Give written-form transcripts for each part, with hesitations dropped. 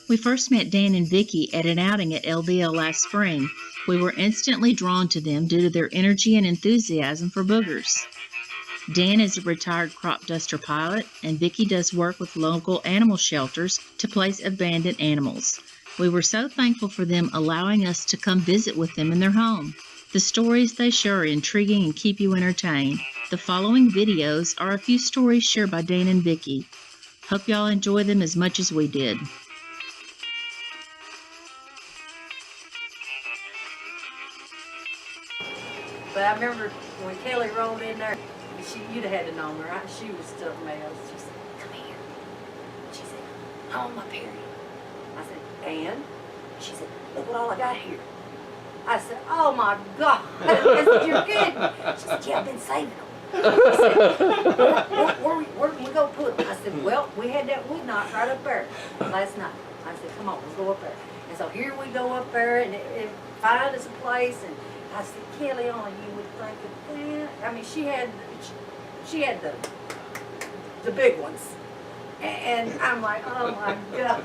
We first met Dan and Vicky at an outing at LDL last spring. We were instantly drawn to them due to their energy and enthusiasm for boogers. Dan is a retired crop duster pilot, and Vicky does work with local animal shelters to place abandoned animals. We were so thankful for them allowing us to come visit with them in their home. The stories they share are intriguing and keep you entertained. The following videos are a few stories shared by Dan and Vicky. Hope y'all enjoy them as much as we did. But I remember when Kelly rolled in there, you'd have had to know her, right? She was stuffed males. She said, "Come here." She said, "I want my period." I said, "And?" She said, "Look what all I got here." I said, "Oh my God." I said, "You're kidding." She said, "Yeah, I've been saving them." I said, where can we go put them?" I said, "Well, we had that wood knot right up there last night." I said, "Come on, let's go up there." And so here we go up there and it find us a place. And I said, "Kelly, only you would think of that." I mean, she had the big ones. And I'm like, "Oh my God."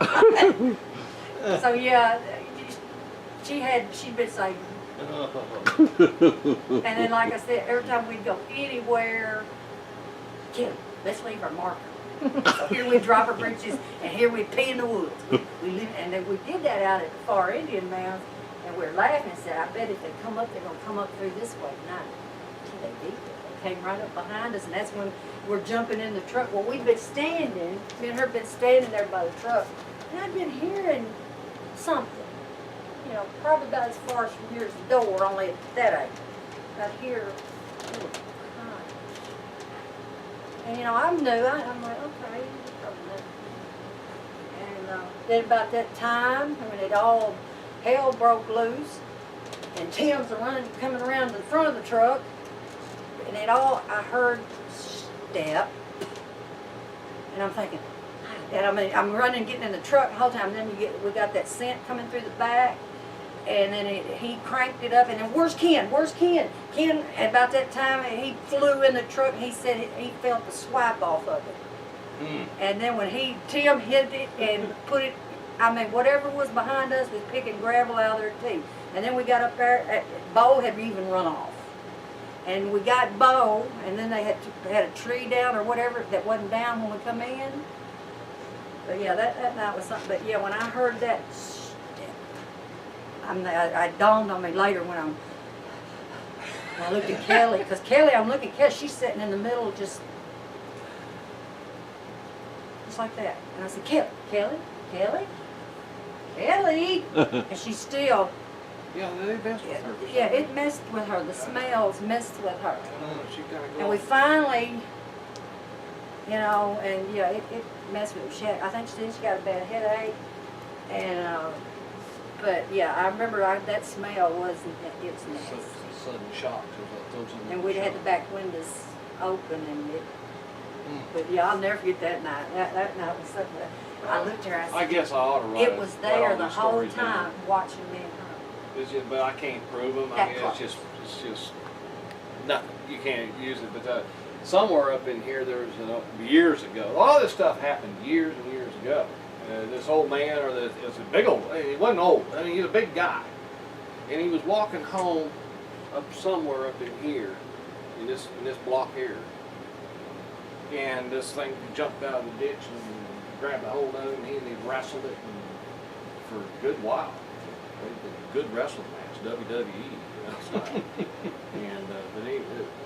So yeah, she'd been saving. And then, like I said, every time we'd go anywhere, Kelly, let's leave our marker. So here we'd drop our britches, and here we'd pee in the woods. And then we did that out at the far Indian mounds, and we were laughing and said, "I bet if they come up, they're going to come up through this way tonight." Gee, they did. They came right up behind us, and that's when we're jumping in the truck. Well, we'd been standing, me and her been standing there by the truck, and I'd been hearing something. You know, probably about as far as from here's the door, only at that age. I'd hear little crying. And you know, I'm new. I'm like, okay, probably new. And then about that time, when it all hell broke loose, and Tim's coming around the front of the truck, and I heard step, and I'm thinking, and I mean, I'm running, getting in the truck the whole time. And then we got that scent coming through the back. And then he cranked it up, and then, "Where's Ken? Where's Ken?" Ken, about that time, he flew in the truck, and he said he felt the swipe off of it. And then when Tim hit it and put it, I mean, whatever was behind us was picking gravel out of their teeth. And then we got up there, Bo had even run off. And we got Bo, and then they had a tree down or whatever that wasn't down when we come in. But yeah, that night was something. But yeah, when I heard that, I dawned on me later when I looked at Kelly, because Kelly, I'm looking at Kelly, she's sitting in the middle just like that. And I said, Kelly, and she's still. Yeah, they messed with her. Yeah, it messed with her. The smells messed with her. She kind of and we finally, you know, and yeah, it messed with her. I think she got a bad headache, and but yeah, I remember that smell wasn't. It's nasty. Sudden shock. And we'd had the back windows open, and it. But yeah, I'll never forget that night. That night was something. I looked at her. I guess I ought to write it was there the whole time watching me. But I can't prove them. I mean, it's just nothing. You can't use it. But somewhere up in here, there was years ago. All this stuff happened years and years ago. This old man, it's a big old. He wasn't old. I mean, he's a big guy, and he was walking home up somewhere up in here, in this block here, and this thing jumped out of the ditch and grabbed a hold of him, and he wrestled it for a good while. A good wrestling match, WWE style. And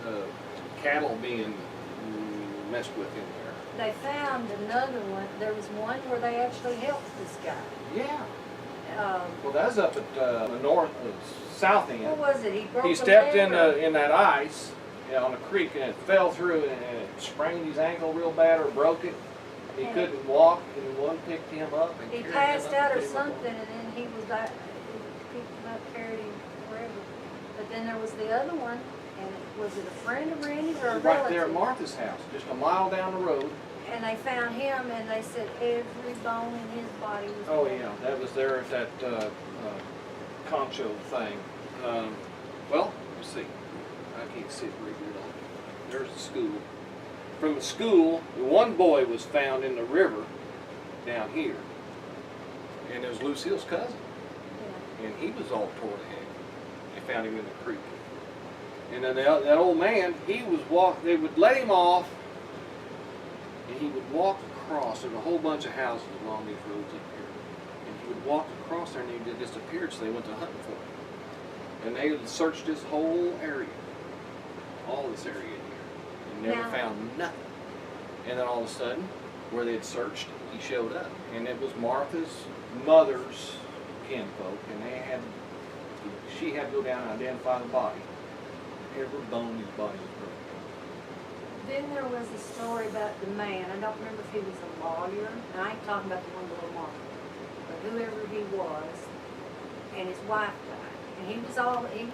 but cattle being messed with in there. They found another one. There was one where they actually helped this guy. Yeah. Well, that's up at the south end. What was it? He stepped in that ice on a creek, and it fell through, and it sprained his ankle real bad or broke it. He couldn't walk, and one picked him up. And he passed out or something, and then he was like. Picked him up, carried him wherever. But then there was the other one, and was it a friend of Randy's or a relative? Right there at Martha's house, just a mile down the road. And they found him, and they said every bone in his body was broken. Yeah, that was there at that concho thing. Well, let's see. I can't see it very good on it. There's the school. From the school, one boy was found in the river down here. And it was Lucille's cousin. And he was all tore to heck. They found him in the creek. And then that old man, they would let him off, and he would walk across. There's a whole bunch of houses along these roads up here. And he would walk across there, and he disappeared, so they went to hunting for him. And they searched this whole area, all this area in here, and never found nothing. And then all of a sudden, where they had searched, he showed up. And it was Martha's mother's kinfolk, and she had to go down and identify the body. Every bone in his body was broken. Then there was a story about the man. I don't remember if he was a lawyer. And I ain't talking about the one below Martha, but whoever he was, and his wife died. And he was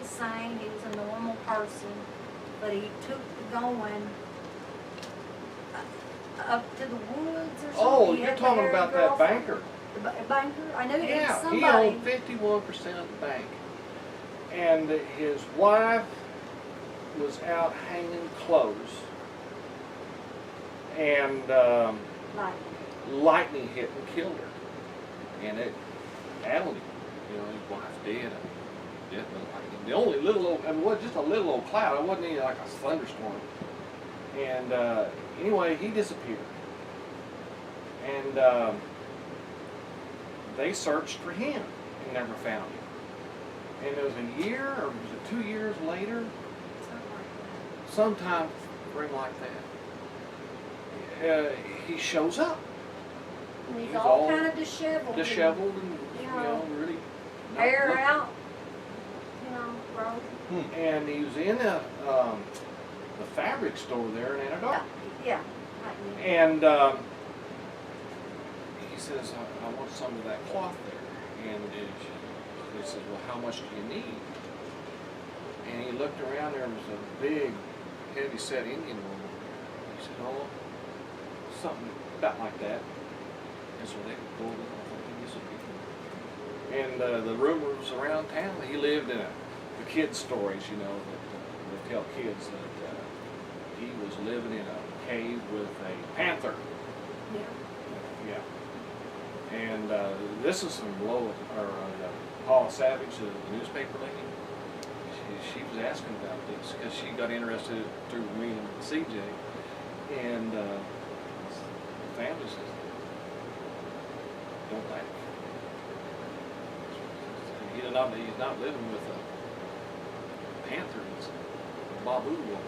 sane, he was a normal person, but he took the going up to the woods or something. Oh, He you're had the talking hairy about that girlfriend. banker. The banker? I knew it was Yeah, somebody. he owned 51% of the bank. And his wife was out hanging clothes. And lightning hit and killed her. And it addled him. You know, his wife dead. Dead by lightning. The only little old, it was just a little old cloud. It wasn't even like a thunderstorm. And anyway, he disappeared. And they searched for him and never found him. And it was a year, or was it 2 years later? Sometime spring like that. He shows up. And he's all kind of disheveled. Disheveled and, you know, really not hair looking. out. You know, broke. And he was in the fabric store there in Anadarko. Yeah. And he says, I want some of that cloth there. And he says, well, how much do you need? And he looked around, there was a big, heavy-set Indian woman. He said, oh, something about like that. And so they pulled it off and disappeared. And the rumors around town, he lived in the kids' stories, you know, that they tell kids that he was living in a cave with a panther. Yeah. Yeah. And this is from Paula Savage, the newspaper lady. She was asking about this because she got interested through me and CJ. And the family says, don't laugh. He's not living with a panther, it's a babu woman.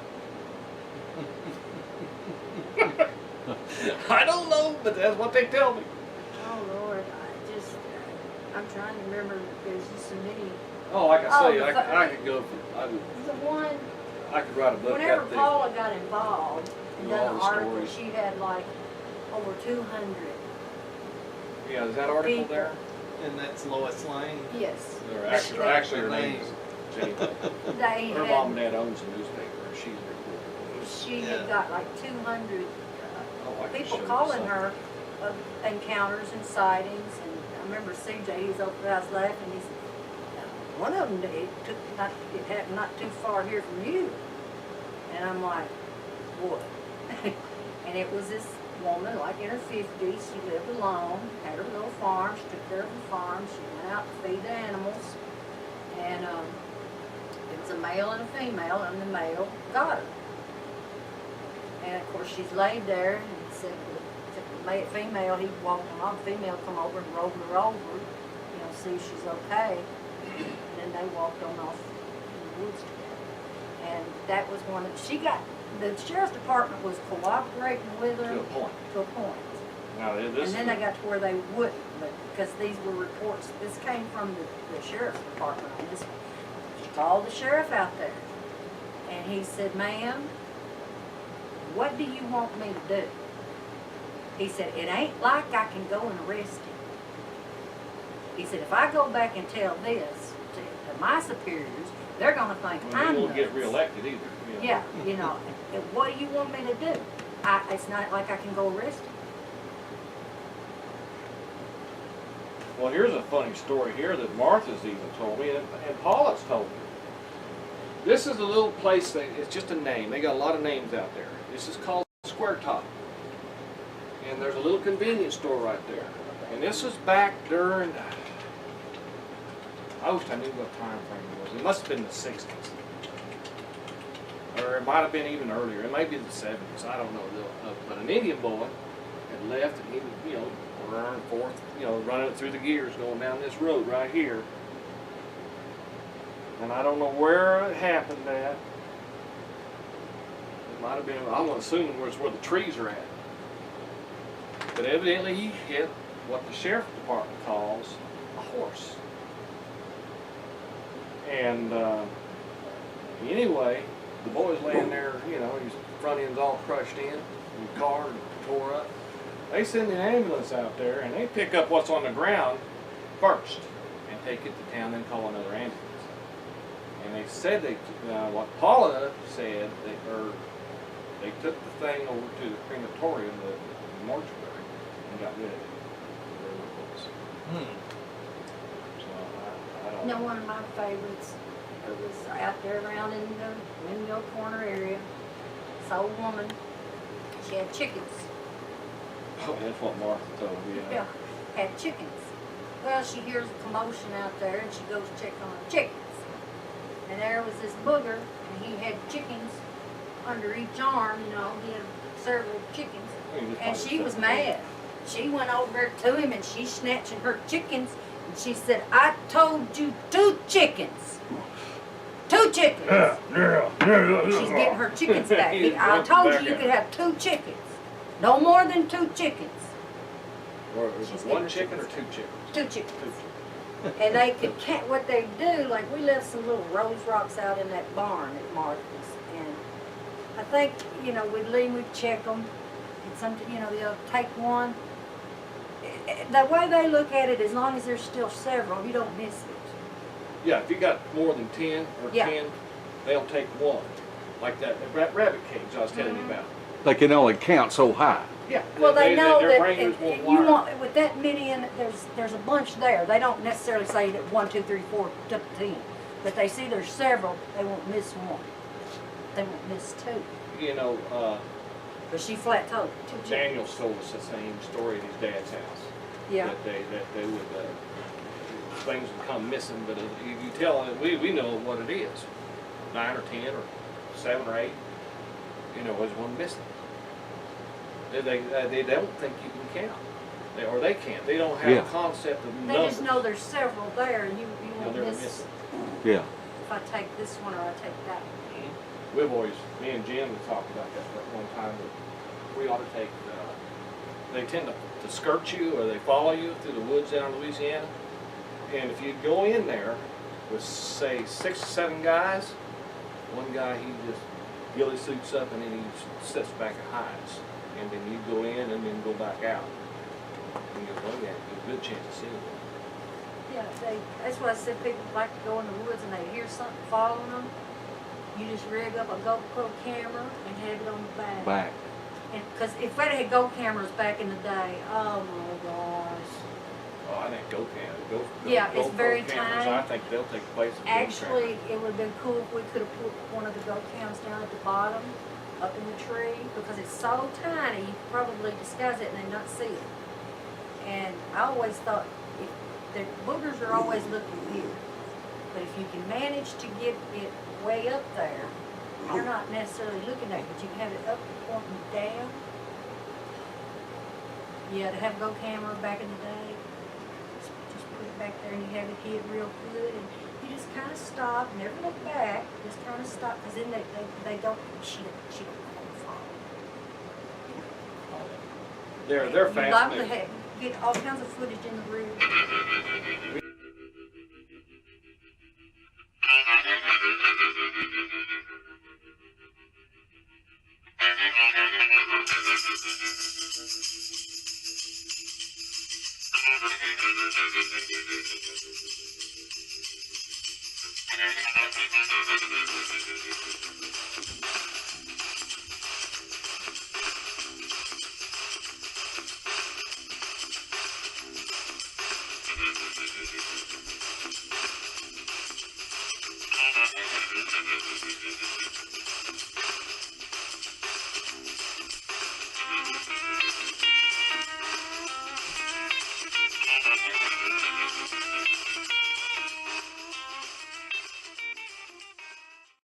I don't know, but that's what they tell me. Oh Lord, I'm trying to remember. There's just so many. Oh, like I say, I could go for, The one. I could write a book. Whenever Paula got involved and All done the an article, stories. she had like over 200. Yeah, is that article people. there? And that's Lois Lane. Yes. Or actually her name is Jane. They Her had, mom and dad owns a newspaper, and she's reported. she Yeah. had got like 200 Oh, I can people show you calling something. her of encounters and sightings. And I remember CJ, he was over the house laughing. He said, one of them, it happened not too far here from you. And I'm like, what? And it was this woman, like in her 50s. She lived alone, had her little farm. She took care of the farm. She went out to feed the animals. And it was a male and a female, and the male got her. And of course, she's laid there, and said the female, he walked along, the female come over and rolled her over, you know, see if she's okay. And then they walked on off in the woods together. And that was one of, the sheriff's department was cooperating with her. To a point. To a point. Now, this And then they got to where they wouldn't, but because these were reports, this came from the sheriff's department on this one. She called the sheriff out there, and he said, ma'am, what do you want me to do? He said, it ain't like I can go and arrest him. He said, if I go back and tell this to my superiors, they're going to think I'm He won't get nuts. reelected either. Yeah, you know, and what do you want me to do? It's not like I can go arrest him. Well, here's a funny story here that Martha's even told me, and Paula's told me. This is a little place that it's just a name. They got a lot of names out there. This is called Square Top. And there's a little convenience store right there. And this was back during, I wish I knew what time frame it was. It must have been the 60s. Or it might have been even earlier. It might be the 70s. I don't know. But an Indian boy had left and he was, you know, running it through the gears going down this road right here. And I don't know where it happened at. It might have been, I'm assuming where the trees are at. But evidently he hit what the sheriff department calls a horse. And anyway, the boy's laying there, you know, his front end's all crushed in, and the car tore up. They send an ambulance out there and they pick up what's on the ground first and take it to town, then call another ambulance. And they said what Paula said, they took the thing over to the crematorium, the mortuary, and got rid of it. So I don't know. One of my favorites, it was out there around in the Windmill Corner area. This old woman, she had chickens. Oh, that's what Martha told me. Yeah, had chickens. Well, she hears a commotion out there and she goes to check on the chickens. And there was this booger and he had chickens under each arm, you know, he had several chickens. And she was mad. She went over there to him and she's snatching her chickens and she said, I told you 2 chickens. 2 chickens. She's getting her chickens back. I told you could have 2 chickens. No more than 2 chickens. Or was it 1 chicken or 2 chickens? 2 chickens. And they could count what they do. Like we left some little rose rocks out in that barn at Martha's, and I think we'd leave, we'd check them, and sometimes they'll take one. The way they look at it, as long as there's still several, you don't miss it. Yeah, if you got more than 10 or 10, they'll take 1. Like that rabbit cage I was telling you about. They can only count so high. Yeah. Well, they know their that brains if won't you wire. want with that many in, there's a bunch there. They don't necessarily say that 1, 2, 3, 4 up to 10, but they see there's several. They won't miss 1. They won't miss 2. But she flat told 2 chickens. Daniel told us the same story at his dad's house. Yeah. That they would things would come missing, but you tell them we know what it is, 9 or 10 or 7 or 8. There's one missing. They don't think you can count, they can't. They don't have a concept of numbers. They just know there's several there, and you won't miss it. Yeah. If I take this one or I take that one. We've always, me and Jim have talked about that for one time, that we ought to take, they tend to skirt you or they follow you through the woods down in Louisiana. And if you go in there with, say, 6 or 7 guys, one guy, he just ghillie suits up and then he sits back and hides. And then you go in and then go back out. And you go, oh yeah, there's a good chance of seeing one. Yeah, that's what I said. People like to go in the woods and they hear something following them. You just rig up a GoPro camera and have it on the back. Because if they had Go cameras back in the day, oh my gosh. Oh, I think GoPro. Yeah, it's GoPro very cameras, tiny. I think they'll take the place of Actually, it would have been cool if we could have put one of the Go cams down at the bottom, up in the tree, because it's so tiny, you could probably disguise it and they'd not see it. And I always thought, the boogers are always looking here, but if you can manage to get it way up there, they're not necessarily looking at it, but you can have it up pointing down. Yeah, to have a Go camera back in the day, just put it back there and you have it hid real good, and you just kind of stop, never look back, just kind of stop, because then they don't, she don't fall. They're You'd like to fascinating. get all kinds of footage in the rear.